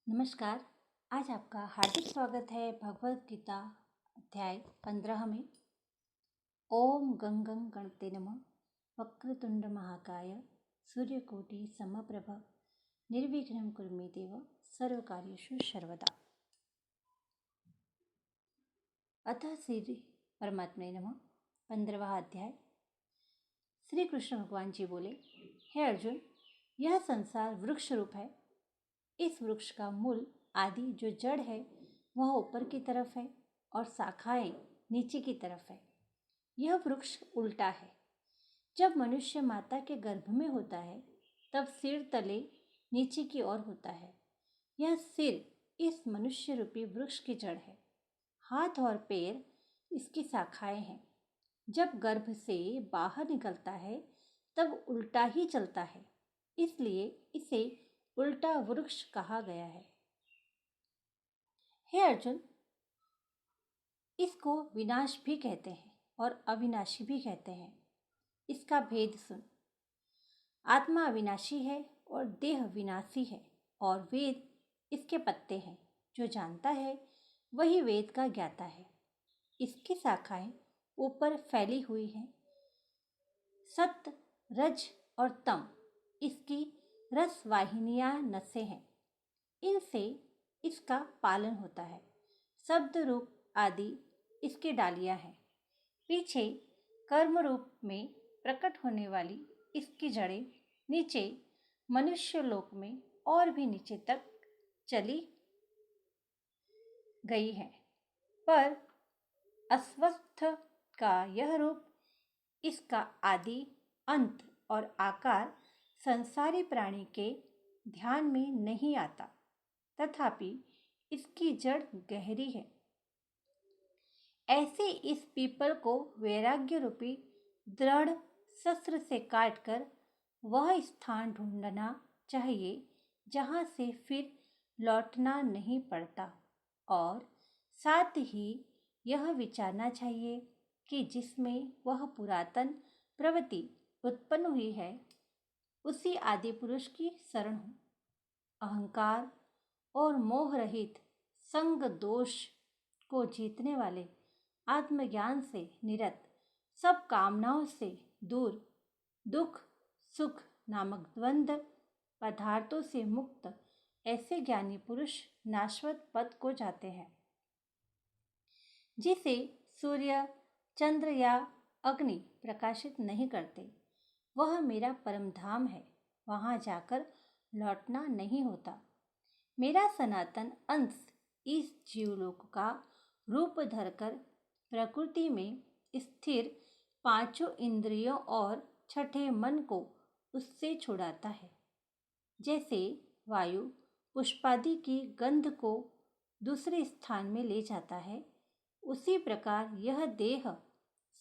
नमस्कार। आज आपका हार्दिक स्वागत है भगवत गीता अध्याय 15 में। ओम गंगं गणपते नमः। वक्रतुंड महाकाय सूर्यकोटि समप्रभ निर्विघ्नं कुरु मे देव सर्वकार्येषु सर्वदा। अतः श्री परमात्मने नमः। 15वां अध्याय। श्री कृष्ण भगवान जी बोले, हे अर्जुन, यह संसार वृक्ष रूप है। इस वृक्ष का मूल आदि जो जड़ है वह ऊपर की तरफ है और शाखाएं नीचे की तरफ है। यह वृक्ष उल्टा है। जब मनुष्य माता के गर्भ में होता है तब सिर तले नीचे की ओर होता है। यह सिर इस मनुष्य रूपी वृक्ष की जड़ है। हाथ और पैर इसकी शाखाएं हैं। जब गर्भ से बाहर निकलता है तब उल्टा ही चलता है, इसलिए इसे उल्टा वृक्ष कहा गया है। हे अर्जुन, इसको विनाश भी कहते हैं और अविनाशी भी कहते हैं। इसका भेद सुन। आत्मा अविनाशी है और देह विनाशी है, और वेद इसके पत्ते हैं। जो जानता है वही वेद का ज्ञाता है। इसकी शाखाएं ऊपर फैली हुई हैं। सत्य, रज और तम इसकी रस वाहिनियां नसें हैं। इनसे इसका पालन होता है। शब्द रूप आदि इसकी डालियां हैं। पीछे कर्म रूप में प्रकट होने वाली इसकी जड़ें नीचे मनुष्य लोक में और भी नीचे तक चली गई है। पर अस्वस्थ का यह रूप, इसका आदि, अंत और आकार संसारी प्राणी के ध्यान में नहीं आता, तथापि इसकी जड़ गहरी है। ऐसे इस पीपल को वैराग्य रूपी दृढ़ शस्त्र से काटकर वह स्थान ढूंढना चाहिए जहाँ से फिर लौटना नहीं पड़ता, और साथ ही यह विचारना चाहिए कि जिसमें वह पुरातन प्रवृत्ति उत्पन्न हुई है उसी आदि पुरुष की शरण हो। अहंकार और मोह रहित संग दोष को जीतने वाले, आत्मज्ञान से निरत, सब कामनाओं से दूर, दुख सुख नामक द्वंद्व पदार्थों से मुक्त ऐसे ज्ञानी पुरुष नाशवत पद को जाते हैं। जिसे सूर्य, चंद्र या अग्नि प्रकाशित नहीं करते, वह मेरा परम धाम है। वहां जाकर लौटना नहीं होता। मेरा सनातन अंश इस जीवलोक का रूप धरकर प्रकृति में स्थिर पांचों इंद्रियों और छठे मन को उससे छुड़ाता है। जैसे वायु पुष्पादि की गंध को दूसरे स्थान में ले जाता है, उसी प्रकार यह देह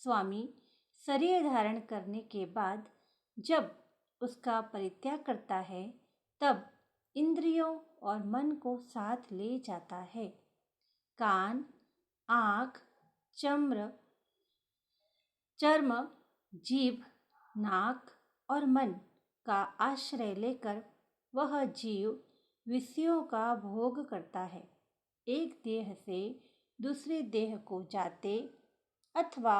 स्वामी शरीर धारण करने के बाद जब उसका परित्याग करता है तब इंद्रियों और मन को साथ ले जाता है। कान, आँख, चर्म, जीभ, नाक और मन का आश्रय लेकर वह जीव विषयों का भोग करता है। एक देह से दूसरे देह को जाते अथवा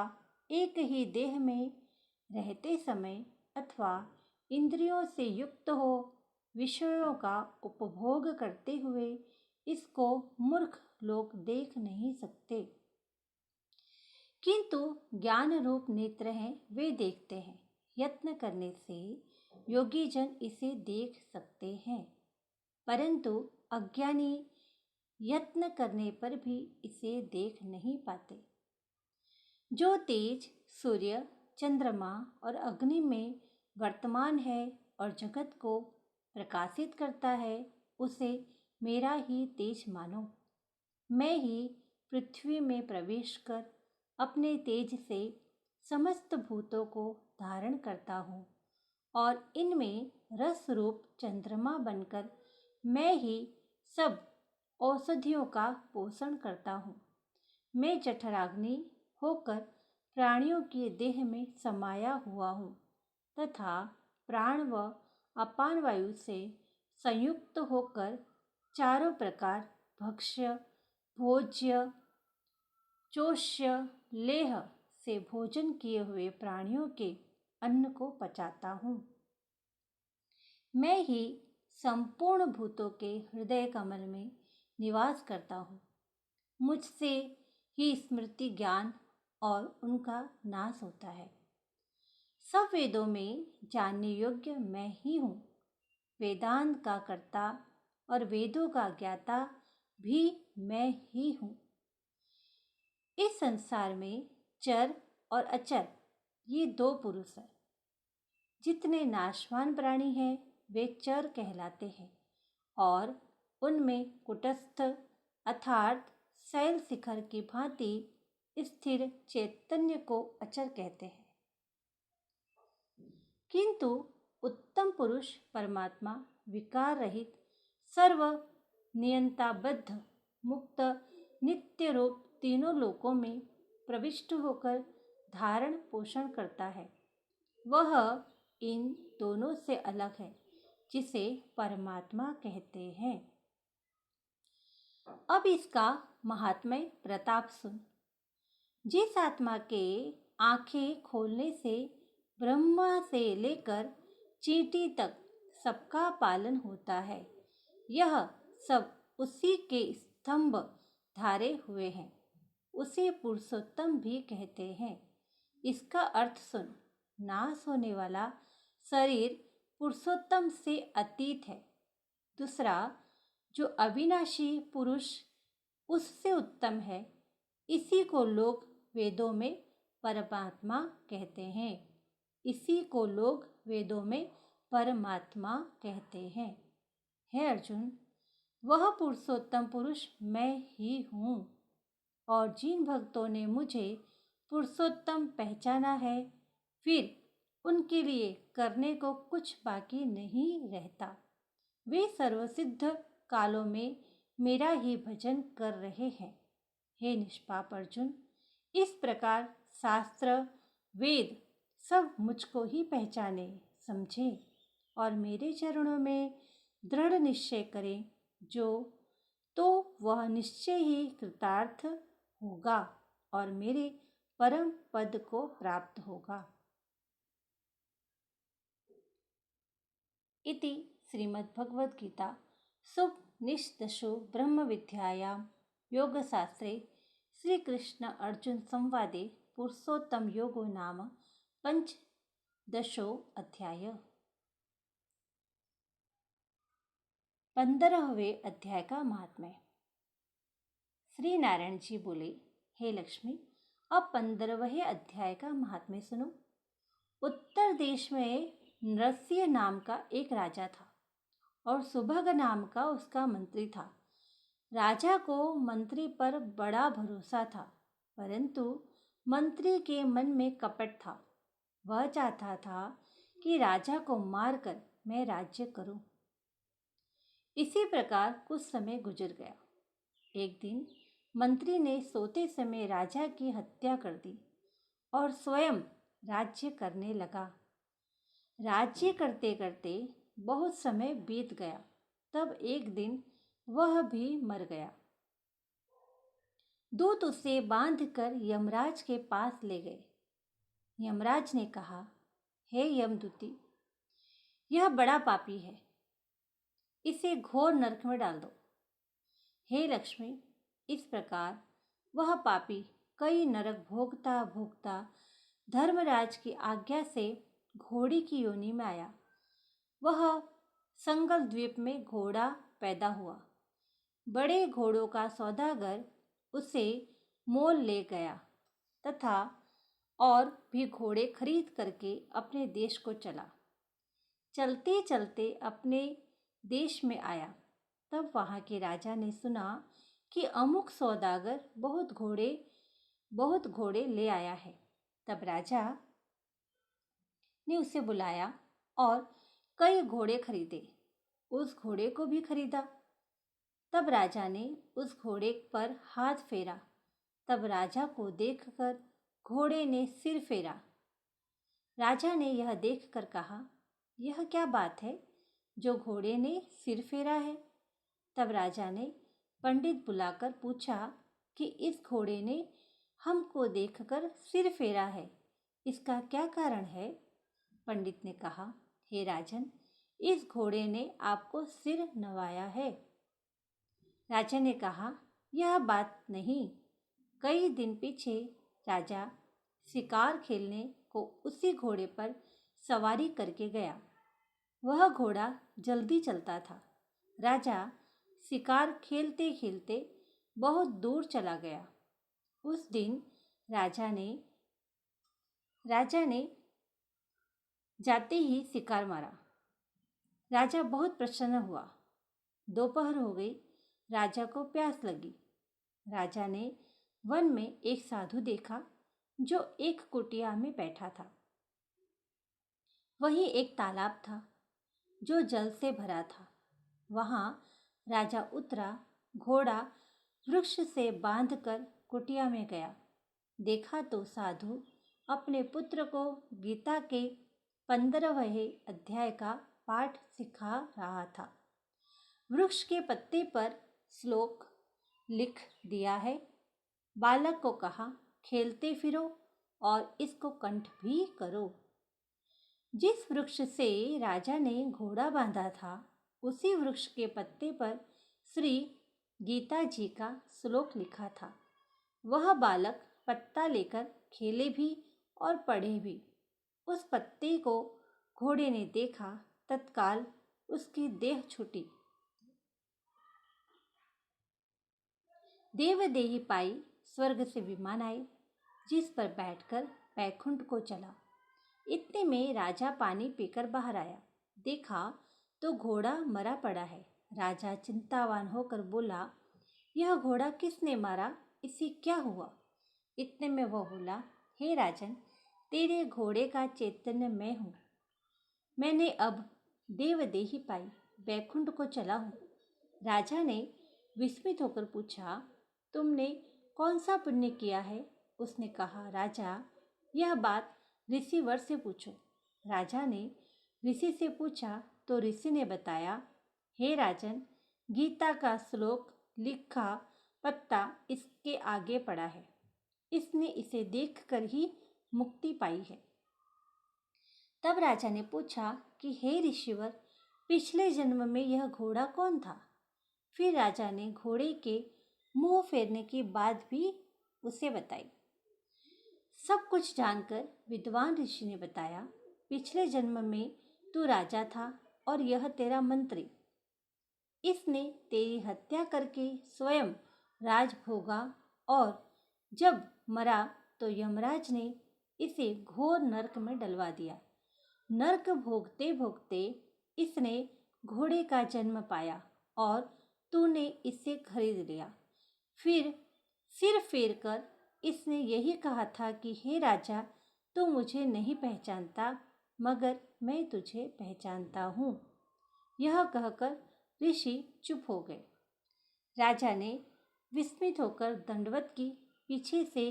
एक ही देह में रहते समय अथवा इंद्रियों से युक्त हो विषयों का उपभोग करते हुए इसको मूर्ख लोग देख नहीं सकते, किंतु ज्ञान रूप नेत्र हैं, वे देखते हैं। यत्न करने से योगी जन इसे देख सकते हैं, परंतु अज्ञानी यत्न करने पर भी इसे देख नहीं पाते। जो तेज सूर्य, चंद्रमा और अग्नि में वर्तमान है और जगत को प्रकाशित करता है, उसे मेरा ही तेज मानो। मैं ही पृथ्वी में प्रवेश कर अपने तेज से समस्त भूतों को धारण करता हूँ, और इनमें रस रूप चंद्रमा बनकर मैं ही सब औषधियों का पोषण करता हूँ। मैं जठराग्नि होकर प्राणियों के देह में समाया हुआ हूँ तथा प्राण व अपान वायु से संयुक्त होकर चारों प्रकार भक्ष्य, भोज्य, चोष्य, लेह से भोजन किए हुए प्राणियों के अन्न को पचाता हूँ। मैं ही संपूर्ण भूतों के हृदय कमल में निवास करता हूँ। मुझसे ही स्मृति, ज्ञान और उनका नाश होता है। सब वेदों में जानने योग्य मैं ही हूँ। वेदांत का कर्ता और वेदों का ज्ञाता भी मैं ही हूँ। इस संसार में चर और अचर ये दो पुरुष हैं। जितने नाशवान प्राणी हैं वे चर कहलाते हैं और उनमें कुटस्थ अर्थात शैल शिखर की भांति स्थिर चैतन्य को अचर कहते हैं। किंतु उत्तम पुरुष परमात्मा विकार रहित, सर्व नियंताबद्ध, मुक्त, नित्य रूप तीनों लोकों में प्रविष्ट होकर धारण पोषण करता है। वह इन दोनों से अलग है, जिसे परमात्मा कहते हैं। अब इसका महात्म्य प्रताप सुन। जिस आत्मा के आंखें खोलने से ब्रह्मा से लेकर चींटी तक सबका पालन होता है, यह सब उसी के स्तंभ धारे हुए हैं। उसे पुरुषोत्तम भी कहते हैं। इसका अर्थ सुन। नाश होने वाला शरीर पुरुषोत्तम से अतीत है। दूसरा जो अविनाशी पुरुष उससे उत्तम है, इसी को लोग वेदों में परमात्मा कहते हैं। इसी को लोग वेदों में परमात्मा कहते हैं। हे अर्जुन, वह पुरुषोत्तम पुरुष मैं ही हूँ। और जिन भक्तों ने मुझे पुरुषोत्तम पहचाना है, फिर उनके लिए करने को कुछ बाकी नहीं रहता। वे सर्वसिद्ध कालों में मेरा ही भजन कर रहे हैं। हे निष्पाप अर्जुन, इस प्रकार शास्त्र वेद सब मुझको ही पहचाने, समझे और मेरे चरणों में दृढ़ निश्चय करें, जो तो वह निश्चय ही कृतार्थ होगा और मेरे परम पद को प्राप्त होगा। इति श्रीमद्भगवद्गीता सुपनिषदसु ब्रह्मविद्यायां योगशास्त्रे श्रीकृष्ण अर्जुन संवादे पुरुषोत्तम योगो नाम पंचदशो अध्याय। 15वें अध्याय का महात्म्य। श्री नारायण जी बोले, हे लक्ष्मी, अब 15वें अध्याय का महात्म्य सुनो। उत्तर देश में नरसिंह नाम का एक राजा था और सुभग नाम का उसका मंत्री था। राजा को मंत्री पर बड़ा भरोसा था, परंतु मंत्री के मन में कपट था। वह चाहता था कि राजा को मारकर मैं राज्य करूं। इसी प्रकार कुछ समय गुजर गया। एक दिन मंत्री ने सोते समय राजा की हत्या कर दी और स्वयं राज्य करने लगा। राज्य करते करते बहुत समय बीत गया। तब एक दिन वह भी मर गया। दूत उसे बांधकर यमराज के पास ले गए। यमराज ने कहा, हे यमदूती, यह बड़ा पापी है, इसे घोर नरक में डाल दो। हे लक्ष्मी, इस प्रकार वह पापी कई नरक भोगता भोगता धर्मराज की आज्ञा से घोड़ी की योनि में आया। वह संगल द्वीप में घोड़ा पैदा हुआ। बड़े घोड़ों का सौदागर उसे मोल ले गया तथा और भी घोड़े खरीद करके अपने देश को चला। चलते चलते अपने देश में आया। तब वहाँ के राजा ने सुना कि अमुक सौदागर बहुत घोड़े ले आया है। तब राजा ने उसे बुलाया और कई घोड़े खरीदे। उस घोड़े को भी खरीदा। तब राजा ने उस घोड़े पर हाथ फेरा। तब राजा को देखकर घोड़े ने सिर फेरा। राजा ने यह देखकर कहा, यह क्या बात है जो घोड़े ने सिर फेरा है? तब राजा ने पंडित बुलाकर पूछा कि इस घोड़े ने हमको देखकर सिर फेरा है, इसका क्या कारण है? पंडित ने कहा, हे राजन, इस घोड़े ने आपको सिर नवाया है। राजा ने कहा, यह बात नहीं। कई दिन पीछे राजा शिकार खेलने को उसी घोड़े पर सवारी करके गया। वह घोड़ा जल्दी चलता था। राजा शिकार खेलते खेलते बहुत दूर चला गया। उस दिन राजा ने जाते ही शिकार मारा। राजा बहुत प्रसन्न हुआ। दोपहर हो गई। राजा को प्यास लगी। राजा ने वन में एक साधु देखा जो एक कुटिया में बैठा था। वहीं एक तालाब था जो जल से भरा था। वहां राजा उतरा। घोड़ा वृक्ष से बांधकर कुटिया में गया। देखा तो साधु अपने पुत्र को गीता के 15वें अध्याय का पाठ सिखा रहा था। वृक्ष के पत्ते पर श्लोक लिख दिया है। बालक को कहा, खेलते फिरो और इसको कंठ भी करो। जिस वृक्ष से राजा ने घोड़ा बांधा था, उसी वृक्ष के पत्ते पर श्री गीता जी का श्लोक लिखा था। वह बालक पत्ता लेकर खेले भी और पढ़े भी। उस पत्ते को घोड़े ने देखा, तत्काल उसकी देह छूटी। देवदेही पाई। स्वर्ग से विमान आए, जिस पर बैठकर बैकुंठ को चला। इतने में राजा पानी पीकर बाहर आया। देखा तो घोड़ा मरा पड़ा है। राजा चिंतावान होकर बोला, यह घोड़ा किसने मारा? इसे क्या हुआ? इतने में वह बोला, हे राजन, तेरे घोड़े का चैतन्य मैं हूँ। मैंने अब देवदेही पाई, बैकुंठ को चला हूँ। राजा ने विस्मित होकर पूछा, तुमने कौन सा पुण्य किया है? उसने कहा, राजा, यह बात ऋषिवर से पूछो। राजा ने ऋषि से पूछा तो ऋषि ने बताया, हे राजन, गीता का श्लोक लिखा पत्ता इसके आगे पड़ा है। इसने इसे देखकर ही मुक्ति पाई है। तब राजा ने पूछा कि हे ऋषिवर, पिछले जन्म में यह घोड़ा कौन था? फिर राजा ने घोड़े के मुंह फेरने की बात भी उसे बताई। सब कुछ जानकर विद्वान ऋषि ने बताया, पिछले जन्म में तू राजा था और यह तेरा मंत्री। इसने तेरी हत्या करके स्वयं राज भोगा और जब मरा तो यमराज ने इसे घोर नरक में डलवा दिया। नरक भोगते भोगते इसने घोड़े का जन्म पाया और तूने इसे खरीद लिया। फिर सिर फेर कर इसने यही कहा था कि हे राजा, तू मुझे नहीं पहचानता, मगर मैं तुझे पहचानता हूँ। यह कहकर ऋषि चुप हो गए। राजा ने विस्मित होकर दंडवत की। पीछे से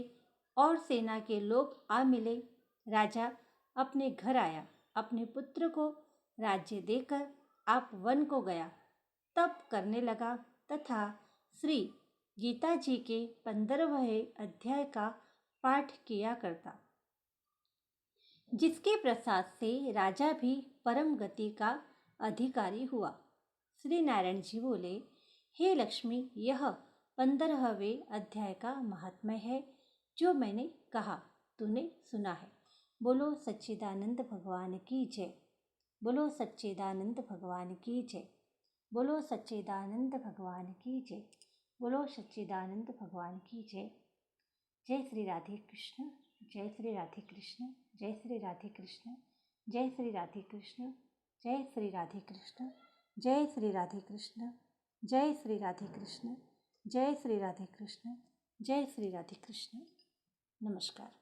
और सेना के लोग आ मिले। राजा अपने घर आया। अपने पुत्र को राज्य देकर आप वन को गया, तप करने लगा तथा श्री गीता जी के 15वें अध्याय का पाठ किया करता, जिसके प्रसाद से राजा भी परम गति का अधिकारी हुआ। श्री नारायण जी बोले, हे लक्ष्मी, यह 15वें अध्याय का महात्म्य है जो मैंने कहा, तूने सुना है। बोलो सच्चिदानंद भगवान की जय। बोलो सच्चिदानंद भगवान की जय। बोलो सच्चिदानंद भगवान की जय। बोलो सच्चिदानंद भगवान की जय। जय श्री राधे कृष्ण। जय श्री राधे कृष्ण। जय श्री राधे कृष्ण। जय श्री राधे कृष्ण। जय श्री राधे कृष्ण। जय श्री राधे कृष्ण। जय श्री राधे कृष्ण। जय श्री राधे कृष्ण। जय श्री राधे कृष्ण। नमस्कार।